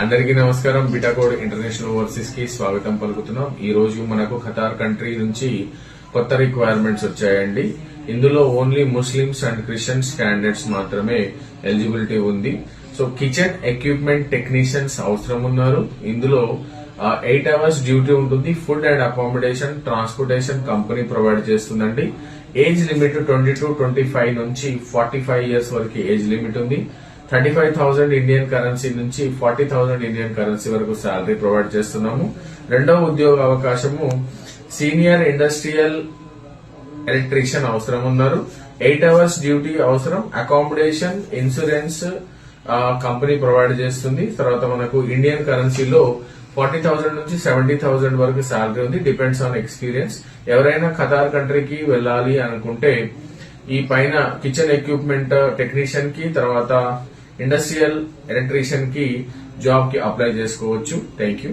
అందరికీ నమస్కారం. బిటాకోడ్ international overseas కి స్వాగతం పలుకుతున్నాం. ఈ రోజు మనకు ఖతార్ కంట్రీ నుంచి కొత్త రిక్వైర్మెంట్స్ వచ్చాయండి. ఇందులో only Muslims and Christians candidates మాత్రమే ఎలిజిబిలిటీ ఉంది. సో కిచెన్ ఎక్విప్మెంట్ టెక్నీషియన్స్ అవసరం ఉన్నారు. ఇందులో 8 hours డ్యూటీ ఉంటుంది. Food and accommodation, transportation company provide చేస్తుందండి. ఏజ్ లిమిట్ 22-25 నుంచి 45 years వరకు ఏజ్ లిమిట్ ఉంది. 35,000 ఇండియన్ కరెన్సీ నుంచి 40,000 ఇండియన్ కరెన్సీ వరకు శాలరీ ప్రొవైడ్ చేస్తున్నాము. రెండవ ఉద్యోగ అవకాశము సీనియర్ ఇండస్ట్రియల్ ఎలక్ట్రీషియన్ అవసరం ఉన్నారు. 8 hours డ్యూటీ అవసరం. అకామిడేషన్, ఇన్సూరెన్స్ కంపెనీ ప్రొవైడ్ చేస్తుంది. తర్వాత మనకు ఇండియన్ కరెన్సీలో 40,000 నుంచి 70,000 వరకు శాలరీ ఉంది. Depends on experience. ఎవరైనా ఖతార్ కంట్రీకి వెళ్ళాలి అనుకుంటే ఈ పైన కిచెన్ ఎక్విప్మెంట్ టెక్నీషియన్ కి, తర్వాత ఇండస్ట్రియల్ ఎలక్ట్రీషియన్ కి జాబ్ కి అప్లై చేసుకోవచ్చు. Thank you.